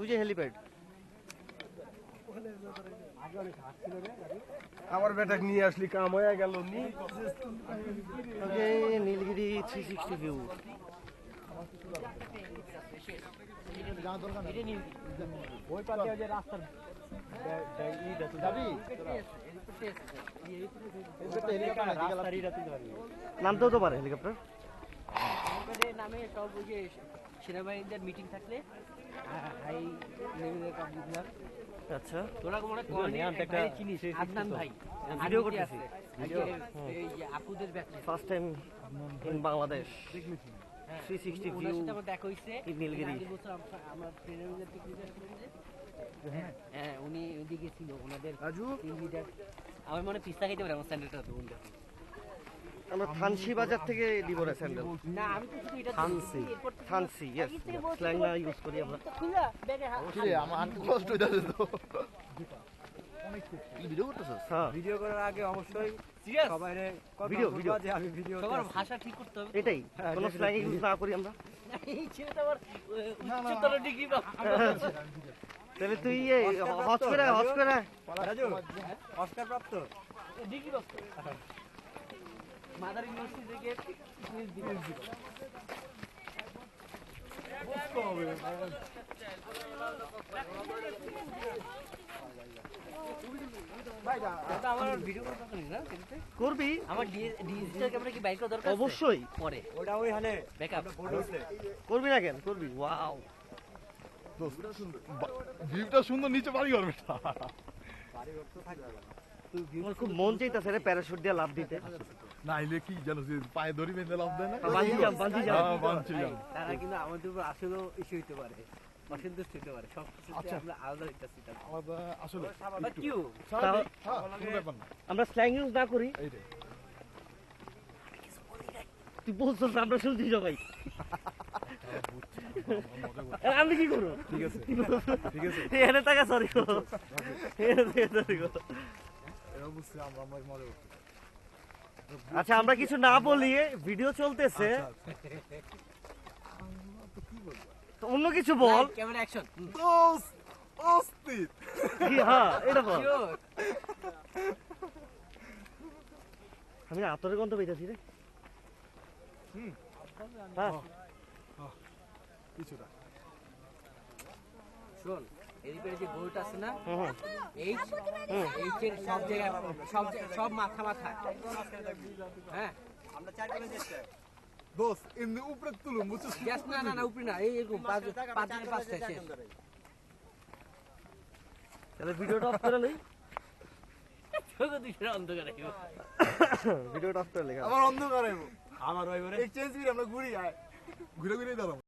ওই যে হেলিপ্যাড। আমার বেটাকে নিয়ে আসলি কাম হয়ে গেল। ওকে, নীলগিরি 360 ভিউ। নামতেও তো পারে হেলিকপ্টার। নামে সব ওই যে সেনাবাহিনীদের মিটিং থাকলে হাই লেভেলের কাজগুলো। আচ্ছা, তোরা মনে চিনিস আদনান ভাই ভিডিও করতেছি। এই যে আপুদের batch first time in Bangladesh 360 view. ওনার সাথে আমার দেখা হইছে নীলগিরি। আগের বছর আমার ট্রেনের পিকনিক আসছিল যে হ্যাঁ উনি ওইদিকে ছিল ওনাদের টিম লিডার। আমার মনে পিস্তা খাইতে পারে আমার স্যান্ডেলটা তো বন্ধু। আমরা থানসি বাজার থেকে দিব রে স্যান্ডেল। না আমি তো শুধু এটা থানসি, থানসি, ইয়েস, স্ল্যাং না ইউজ করি আমরা। খুলা ব্যাগে আমার কষ্ট হইতাছে তো। ভিডিও করতেছস? হ্যাঁ, ভিডিও করার আগে অবশ্যই সিরিয়াস সবাইরে ভিডিও যে আমি ভিডিও সবার ভাষা ঠিক করতে হবে। এটাই, কোনো স্ল্যাং ইউজ না করি আমরা। এই ছেলেটা আবার উচ্চতর ডিগ্রি পাবে। তাহলে তুই হজ করে রাজু অস্কার প্রাপ্ত ডিগ্রি পাবে মাদার ইউনিভার্সিটি থেকে পিএইচডি আমার ভিডিও করতে পারিস না করবি? আমার ডিজিটাল ক্যামেরা কি বাইক করা দরকার আছে? অবশ্যই পরে ওটা ওইখানে ব্যাকআপ করবি না কেন? করবি। ওয়াও, ভিউটা সুন্দর, নিচে বাড়ি করবে। আমার খুব মন চাইতেছে রে প্যারাশুট দিয়ে লাফ দিতে। নাইলে কি জানো যে পায়ে দড়ি বেঁধে লাভ দেয় না? Bungee jump, bungee jump. হ্যাঁ, বাঞ্জি জাম্প। তারা কিন্তু আমাদের উপর আসলেও ইস্যু হইতে পারে, অসন্তুষ্ট হইতে পারে। সব কিছুতে আমরা আলাদা হইতাছি। আলাদা আসলে বাট কিউ স্বাভাবিক, হ্যাঁ, কোনো ব্যাপার না। আমরা স্ল্যাং ইউজ না করি। এইটাই। তুই বলছিস, আমরা শুনছি সবাই। আমি কি করবো? ঠিক আছে, ঠিক আছে। এখানে টাকা সরি গো, সরি গো। এরা বুঝছে আমরা মজা করছি। আচ্ছা, আমরা কিছু না বলি, ভিডিও চলতেছে, তো অন্য কিছু বল। ক্যামেরা অ্যাকশন দোস্ত অস্থির। কি? হ্যাঁ, এটা বল। আমি আতরের গন্ধ পেয়েছি রে। হ্যাঁ, কিছুটা শোন, এদিকে যে বোল্ট আছে না, হুম, এইচ এর সব জায়গায় সব মাথা হ্যাঁ দোস্ত এমনি উপরে তুলুম, বুঝছিস? জাস্ট না উপরে না, এইরকম পাঁচটা শেষ। তাহলে ভিডিওটা অফ করে লই। তোকে দুইটা অন্ধকারে ভিডিওটা অফ করে লেখা। আমার অন্ধকারে আমার ওই করে এক্সচেঞ্জ করে আমরা ঘুরি, ঘুরে ঘুরে দাঁড়াবো।